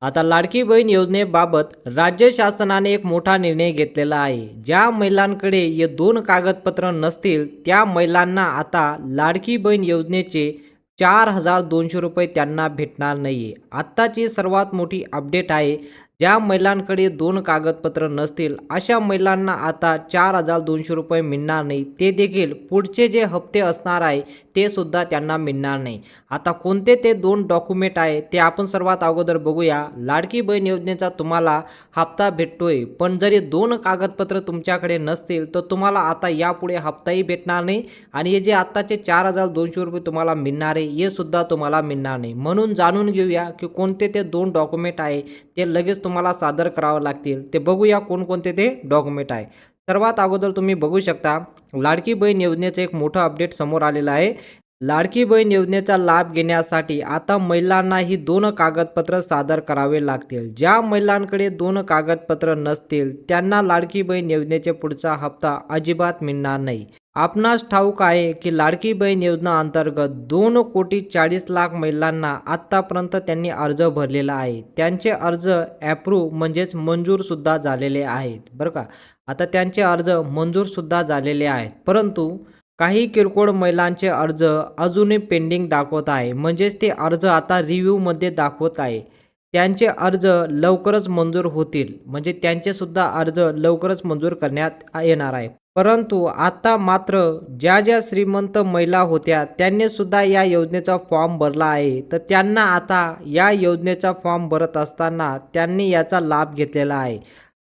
आता लाडकी बहीण योजनेबाबत राज्य शासनाने एक मोठा निर्णय घेतलेला आहे. ज्या महिलांकडे हे दोन कागदपत्र नसतील त्या महिलांना आता लाडकी बहीण योजनेचे 4,200 रुपये त्यांना भेटणार नाहीये. आत्ताची सर्वात मोठी अपडेट आहे. ज्या महिलांकडे दोन कागदपत्र नसतील अशा महिलांना आता 4,200 रुपये मिळणार नाही. ते देखील पुढचे जे हप्ते असणार आहे ते सुद्धा त्यांना मिळणार नाही. आता कोणते ते दोन डॉक्युमेंट आहे ते आपण सर्वात अगोदर बघूया. लाडकी बहीण योजनेचा तुम्हाला हप्ता भेटतोय, पण जर हे दोन कागदपत्र तुमच्याकडे नसतील तर तुम्हाला आता यापुढे हप्ताही भेटणार नाही आणि हे जे आत्ताचे 4,200 रुपये तुम्हाला मिळणार आहे हे सुद्धा तुम्हाला मिळणार नाही. म्हणून जाणून घेऊया की कोणते ते दोन डॉक्युमेंट आहे ते लगेच तुम्हाला सादर करावं लागतील. ते बघूया कोणकोणते ते डॉक्युमेंट आहे. सर्वात अगोदर तुम्ही बघू शकता लाडकी बहीण योजनेचं एक मोठं अपडेट समोर आलेलं आहे. लाडकी बहीण योजनेचा लाभ घेण्यासाठी आता महिलांना ही दोन कागदपत्र सादर करावे लागतील. ज्या महिलांकडे दोन कागदपत्र नसतील त्यांना लाडकी बहीण योजनेचे पुढचा हप्ता अजिबात मिळणार नाही. आपणास ठाऊक आहे की लाडकी बहीण योजना अंतर्गत 2,40,00,000 महिलांना आत्तापर्यंत त्यांनी अर्ज भरलेला आहे. त्यांचे अर्ज ॲप्रूव्ह म्हणजेच मंजूर सुद्धा झालेले आहेत बरं का. आता त्यांचे अर्ज मंजूर सुद्धा झालेले आहेत, परंतु काही किरकोळ महिलांचे अर्ज अजूनही पेंडिंग दाखवत आहे. म्हणजेच ते अर्ज आता रिव्ह्यूमध्ये दाखवत आहे. त्यांचे अर्ज लवकरच मंजूर होतील, म्हणजे त्यांचे सुद्धा अर्ज लवकरच मंजूर करण्यात येणार आहे. परंतु आता मात्र ज्या ज्या श्रीमंत महिला होत्या त्यांनी सुद्धा या योजनेचा फॉर्म भरला आहे, तर त्यांना आता या योजनेचा फॉर्म भरत असताना त्यांनी याचा लाभ घेतलेला आहे.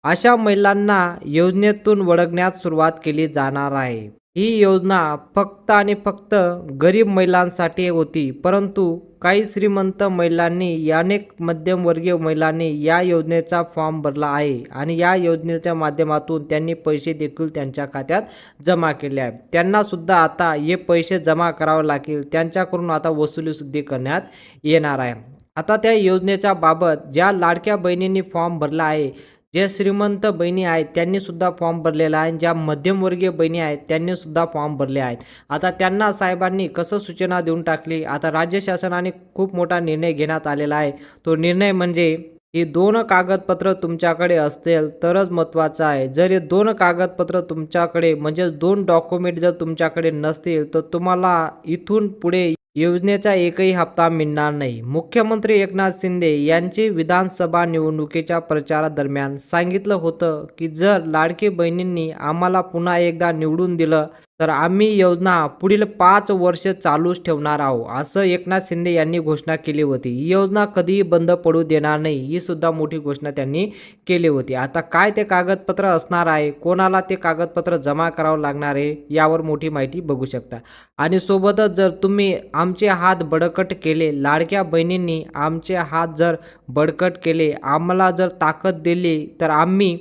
अशा महिलांना योजनेतून वळवण्यास सुरुवात केली जाणार आहे. ही योजना फक्त आणि फक्त गरीब महिलांसाठी होती, परंतु काही श्रीमंत महिलांनी अनेक मध्यमवर्गीय महिलांनी या योजनेचा फॉर्म भरला आहे आणि या योजनेच्या माध्यमातून त्यांनी पैसे देखील त्यांच्या खात्यात जमा केले आहे. त्यांना सुद्धा आता हे पैसे जमा करावे लागतील. त्यांच्याकडून आता वसुली सुद्धा करण्यात येणार आहे. आता त्या योजनेच्या बाबत ज्या लाडक्या बहिणींनी फॉर्म भरला आहे, जे श्रीमंत बहिणी आहेत त्यांनी सुद्धा फॉर्म भरलेला आहे, ज्या मध्यमवर्गीय बहिणी आहेत त्यांनी सुद्धा फॉर्म भरले आहेत. आता त्यांना साहेबांनी कसं सूचना देऊन टाकली. आता राज्य शासनाने खूप मोठा निर्णय घेण्यात आलेला आहे. तो निर्णय म्हणजे ही दोन कागदपत्र तुमच्याकडे असतील तरच महत्त्वाचं आहे. जर हे दोन कागदपत्र तुमच्याकडे म्हणजेच दोन डॉक्युमेंट जर तुमच्याकडे नसतील तर तुम्हाला इथून पुढे योजनेचा एकही हप्ता मिळणार नाही. मुख्यमंत्री एकनाथ शिंदे यांची विधानसभा निवडणुकीच्या प्रचारादरम्यान सांगितलं होतं की जर लाडकी बहिणींनी आम्हाला पुन्हा एकदा निवडून दिलं तर आम्ही योजना पुढील 5 वर्ष चालूच ठेवणार आहोत, असं एकनाथ शिंदे यांनी घोषणा केली होती. ही योजना कधीही बंद पडू देणार नाही, ही सुद्धा मोठी घोषणा त्यांनी केली होती. आता काय ते कागदपत्र असणार आहे, कोणाला ते कागदपत्र जमा करावं लागणार आहे, यावर मोठी माहिती बघू शकता. आणि सोबतच जर तुम्ही आमचे हात बळकट केले, लाडक्या बहिणींनी आमचे हात जर बळकट केले, आम्हाला जर ताकद दिली तर आम्ही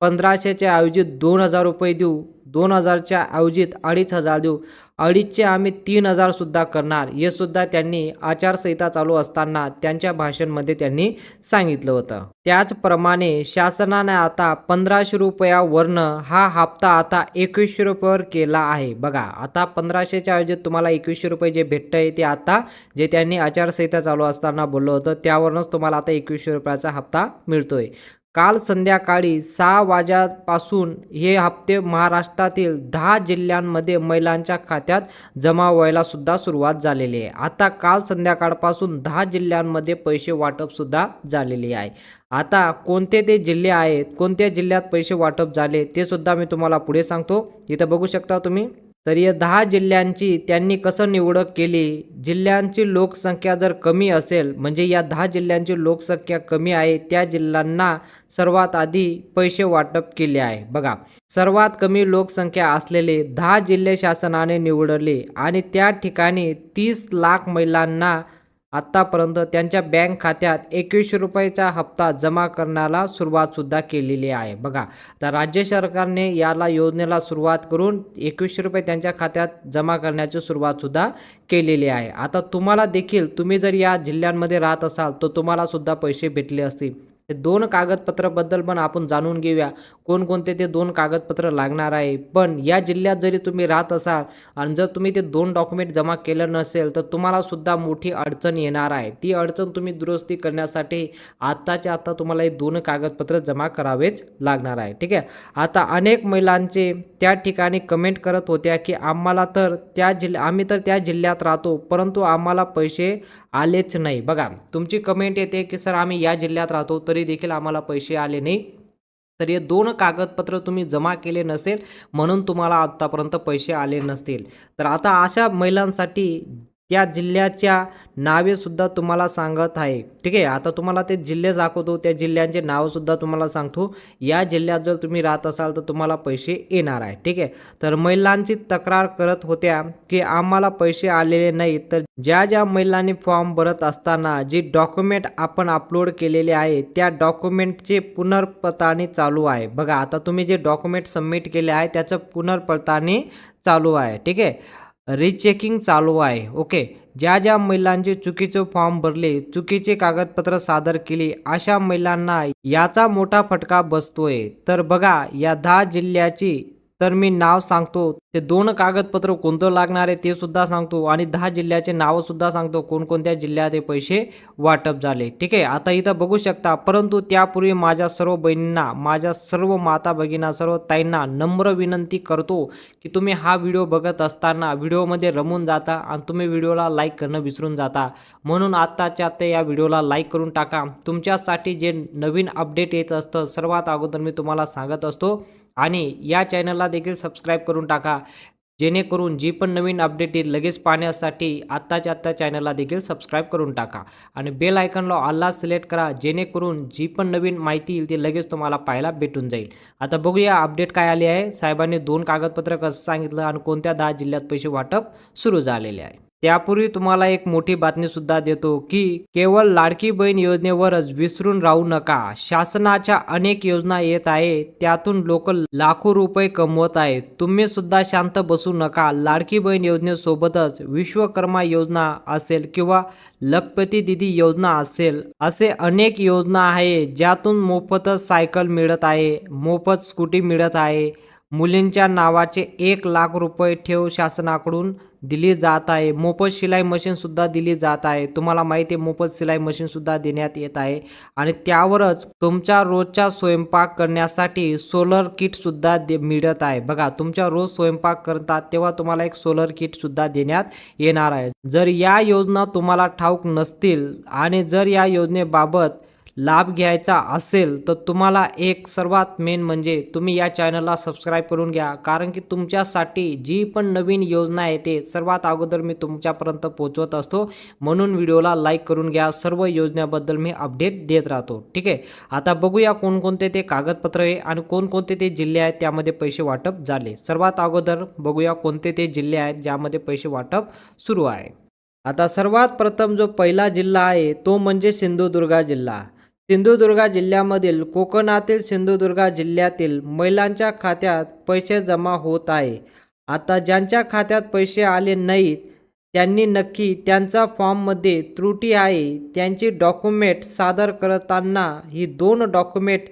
1,500च्या ऐवजी 2,000 रुपये देऊ, 2,000च्या ऐवजी 2,500 देऊ, 2,500चे आम्ही 3,000 सुद्धा करणार, हे सुद्धा त्यांनी आचारसंहिता चालू असताना त्यांच्या भाषणमध्ये त्यांनी सांगितलं होतं. त्याचप्रमाणे शासनाने आता 1,500 रुपयावरनं हा हप्ता आता 2,100 रुपयावर केला आहे. बघा, आता 1,500च्या ऐवजी तुम्हाला 2,100 रुपये जे भेटतंय ते आता जे त्यांनी आचारसंहिता चालू असताना बोललं होतं त्यावरूनच तुम्हाला आता 2,100 रुपयाचा हप्ता मिळतोय. काल संध्याकाळी 6 वाजल्यापासून हे हप्ते महाराष्ट्रातील 10 जिल्ह्यांमध्ये महिलांच्या खात्यात जमा व्हायला सुद्धा सुरुवात झालेली आहे. आता काल संध्याकाळपासून 10 जिल्ह्यांमध्ये पैसे वाटप सुद्धा झालेले आहे. आता कोणते ते जिल्हे आहेत, कोणत्या जिल्ह्यात पैसे वाटप झाले ते सुद्धा मी तुम्हाला पुढे सांगतो. इथं बघू शकता तुम्ही. तर या 10 जिल्ह्यांची त्यांनी कसं निवड केली. जिल्ह्यांची लोकसंख्या जर कमी असेल, म्हणजे या 10 जिल्ह्यांची लोकसंख्या कमी आहे त्या जिल्ह्यांना सर्वात आधी पैसे वाटप केले आहे. बघा, सर्वात कमी लोकसंख्या असलेले 10 जिल्हे शासनाने निवडले आणि त्या ठिकाणी 30 लाख महिलांना आत्तापर्यंत त्यांच्या बँक खात्यात 2,100 रुपयाचा हप्ता जमा करण्याला सुरुवात सुद्धा केलेली आहे. बघा, तर राज्य सरकारने याला योजनेला सुरुवात करून 2,100 रुपये त्यांच्या खात्यात जमा करण्याची सुरुवात सुद्धा केलेली आहे. आता तुम्हाला देखील, तुम्ही जर या जिल्ह्यांमध्ये राहत असाल तर तुम्हाला सुद्धा पैसे भेटले असतील. हे 2 कागदपत्राबद्दल पण आपण जाणून घेऊया. कोणकोणते ते 2 कागदपत्र लागणार आहे. पण या जिल्ह्यात जरी तुम्ही राहत असाल आणि जर तुम्ही ते 2 डॉक्युमेंट जमा केलं नसेल, तर तुम्हाला सुद्धा मोठी अडचण येणार आहे. ती अडचण तुम्ही दुरुस्ती करण्यासाठी आत्ताच्या आत्ता तुम्हाला हे 2 कागदपत्र जमा करावेच लागणार आहे. ठीक आहे. आता अनेक महिलांचे त्या ठिकाणी कमेंट करत होत्या, की आम्ही तर त्या जिल्ह्यात राहतो, परंतु आम्हाला पैसे आलेच नाही. बघा, तुमची कमेंट येते, की सर आम्ही या जिल्ह्यात राहतो, तरी देखील आम्हाला पैसे आले नाही. तर हे 2 कागदपत्र तुम्ही जमा केले नसेल, म्हणून तुम्हाला आत्तापर्यंत पैसे आले नसतील. तर आता अशा महिलांसाठी त्या जिल्ह्याच्या नावेसुद्धा तुम्हाला सांगत आहे. ठीक आहे. आता तुम्हाला ते जिल्हे दाखवतो, त्या जिल्ह्यांचे नावसुद्धा तुम्हाला सांगतो. या जिल्ह्यात जर तुम्ही राहत असाल, तर तुम्हाला पैसे येणार आहे. ठीक आहे. तर महिलांची तक्रार करत होत्या, की आम्हाला पैसे आलेले नाहीत. तर ज्या महिलांनी फॉर्म भरत असताना जी डॉक्युमेंट आपण अपलोड केलेले आहे, त्या डॉक्युमेंटचे पुनर्पडताळणी चालू आहे. बघा, आता तुम्ही जे डॉक्युमेंट सबमिट केले आहे, त्याचं पुनर्पडताळणी चालू आहे. ठीक आहे. रिचेकिंग चालू आहे. ओके. ज्या महिलांचे चुकीचे फॉर्म भरले, चुकीचे कागदपत्र सादर केली, अशा महिलांना याचा मोठा फटका बसतोय. तर बघा, या 10 जिल्ह्याची तर मी नाव सांगतो. ते 2 कागदपत्र कोणतं लागणार आहे ते सुद्धा सांगतो आणि 10 जिल्ह्याचे नाव सुद्धा सांगतो, कोणकोणत्या जिल्ह्यात हे पैसे वाटप झाले. ठीक आहे. आता इथं बघू शकता. परंतु त्यापूर्वी माझ्या सर्व बहिणींना, माझ्या सर्व माता भगिनींना, सर्व ताईंना नम्र विनंती करतो, की तुम्ही हा व्हिडिओ बघत असताना व्हिडिओमध्ये रमून जाता आणि तुम्ही व्हिडिओला लाईक करणं विसरून जाता. म्हणून आत्ताच्या आत्ता या व्हिडिओला लाईक करून टाका. तुमच्यासाठी जे नवीन अपडेट येत असतं, सर्वात अगोदर मी तुम्हाला सांगत असतो. आणि या चॅनलला देखील सबस्क्राईब करून टाका, जेणेकरून जी पण नवीन अपडेट येईल लगेच पाहण्यासाठी आत्ताच्या आत्ता चॅनलला देखील सबस्क्राईब करून टाका आणि बेल आयकॉनला ऑलला सिलेक्ट करा, जेणेकरून जी पण नवीन माहिती येईल ती लगेच तुम्हाला पाहायला भेटून जाईल. आता बघूया अपडेट काय आली आहे. साहेबांनी 2 कागदपत्र कसं सांगितलं आणि कोणत्या 10 जिल्ह्यात पैसे वाटप सुरू झालेले आहे. त्यापूर्वी तुम्हाला एक मोठी बातमी सुद्धा देतो, की केवळ लाडकी बहीण योजनेवरच विसरून राहू नका. शासनाच्या अनेक योजना येत आहे, त्यातून लोक लाखो रुपये कमवत आहेत. तुम्ही सुद्धा शांत बसू नका. लाडकी बहीण योजनेसोबतच विश्वकर्मा योजना असेल किंवा लखपती दीदी योजना असेल, असे अनेक योजना आहे, ज्यातून मोफत सायकल मिळत आहे, मोफत स्कूटी मिळत आहे. मुलींच्या नावाचे 1,00,000 रुपये ठेव शासनाकडून दिली जात आहे. मोफत शिलाई मशीन सुद्धा दिली जात आहे. तुम्हाला माहिती आहे, मोफत शिलाई मशीन सुद्धा देण्यात येत आहे आणि त्यावरच तुमचा रोजचा स्वयंपाक करण्यासाठी सोलर किट सुद्धा मिळत आहे. बघा, तुमच्या रोज स्वयंपाक करतात तेव्हा तुम्हाला एक सोलर किट सुद्धा देण्यात येणार आहे. जर या योजना तुम्हाला ठाऊक नसतील आणि जर या योजनेबाबत लाभ घ्यायचा असेल, तर तुम्हाला एक सर्वात मेन म्हणजे तुम्ही या चॅनलला सबस्क्राईब करून घ्या, कारण की तुमच्यासाठी जी पण नवीन योजना येते सर्वात अगोदर मी तुमच्यापर्यंत पोहोचवत असतो. म्हणून व्हिडिओला लाईक करून घ्या. सर्व योजनेबद्दल मी अपडेट देत राहतो. ठीक आहे. आता बघूया कोणकोणते ते कागदपत्र आहे आणि कोणकोणते ते जिल्हे आहेत त्यामध्ये पैसे वाटप झाले. सर्वात अगोदर बघूया कोणते ते जिल्हे आहेत ज्यामध्ये पैसे वाटप सुरू आहे. आता सर्वात प्रथम जो पहिला जिल्हा आहे तो म्हणजे सिंधुदुर्ग जिल्हा. सिंधुदुर्ग जिल्ह्यामधील कोकणातील सिंधुदुर्ग जिल्ह्यातील महिलांच्या खात्यात पैसे जमा होत आहे. आता ज्यांच्या खात्यात पैसे आले नाहीत, त्यांनी नक्की त्यांचा फॉर्ममध्ये त्रुटी आहे, त्यांची डॉक्युमेंट सादर करताना ही 2 डॉक्युमेंट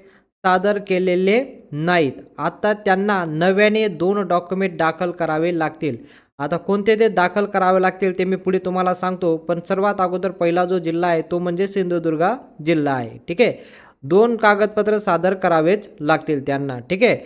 सादर केलेले नाहीत. आता त्यांना नव्याने 2 डॉक्युमेंट दाखल करावे लागतील. आता कोणते ते दाखल करावे लागतील ते मी पुढे तुम्हाला सांगतो. पण सर्वात अगोदर पहिला जो जिल्हा आहे तो म्हणजे सिंधुदुर्ग जिल्हा आहे. ठीक आहे. 2 कागदपत्र सादर करावेच लागतील त्यांना. ठीक आहे.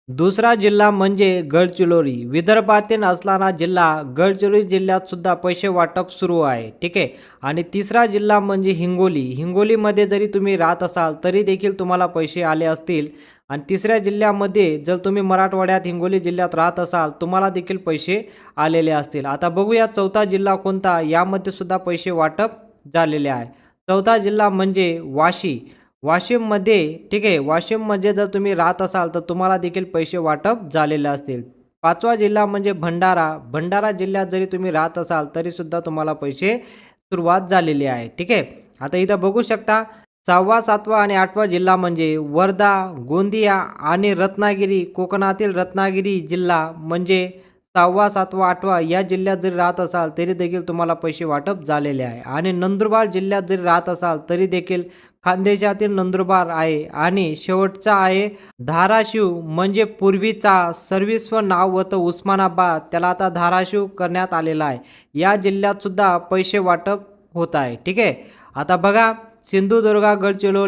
दुसरा जिल्हा म्हणजे गडचिरोली. विदर्भातील असणारा जिल्हा गडचिरोली जिल्ह्यात सुद्धा पैसे वाटप सुरू आहे. ठीक आहे. आणि तिसरा जिल्हा म्हणजे हिंगोली. हिंगोलीमध्ये जरी तुम्ही राहत असाल तरी देखील तुम्हाला पैसे आले असतील. आणि तिसऱ्या जिल्ह्यामध्ये जर तुम्ही मराठवाड्यात हिंगोली जिल्ह्यात राहत असाल तुम्हाला देखील पैसे आलेले असतील. आता बघूया चौथा जिल्हा कोणता, यामध्ये सुद्धा पैसे वाटप झालेले आहे. चौथा जिल्हा म्हणजे वाशी. वाशिममध्ये, ठीक आहे, वाशिममध्ये जर तुम्ही राहत असाल तर तुम्हाला देखील पैसे वाटप झालेले असतील. पाचवा जिल्हा म्हणजे भंडारा. भंडारा जिल्ह्यात जरी तुम्ही राहत असाल तरी सुद्धा तुम्हाला पैसे सुरुवात झालेली आहे. ठीक आहे. आता इथं बघू शकता 6वा, 7वा आणि 8वा जिल्हा म्हणजे वर्धा, गोंदिया आणि रत्नागिरी. कोकणातील रत्नागिरी जिल्हा म्हणजे 6वा, 7वा, 8वा या जिल्ह्यात जरी राहत असाल तरी देखील तुम्हाला पैसे वाटप झालेले आहे. आणि नंदुरबार जिल्ह्यात जरी राहत असाल तरी देखील खानदेशातील नंदुरबार आहे. आणि शेवटचा आहे धाराशिव, म्हणजे पूर्वीचा सर्विस्व नाव होतं उस्मानाबाद, त्याला आता धाराशिव करण्यात आलेलं आहे. या जिल्ह्यात सुद्धा पैसे वाटप होत आहे. ठीक आहे. आता बघा, सिंधुदुर्ग, गडचिरोली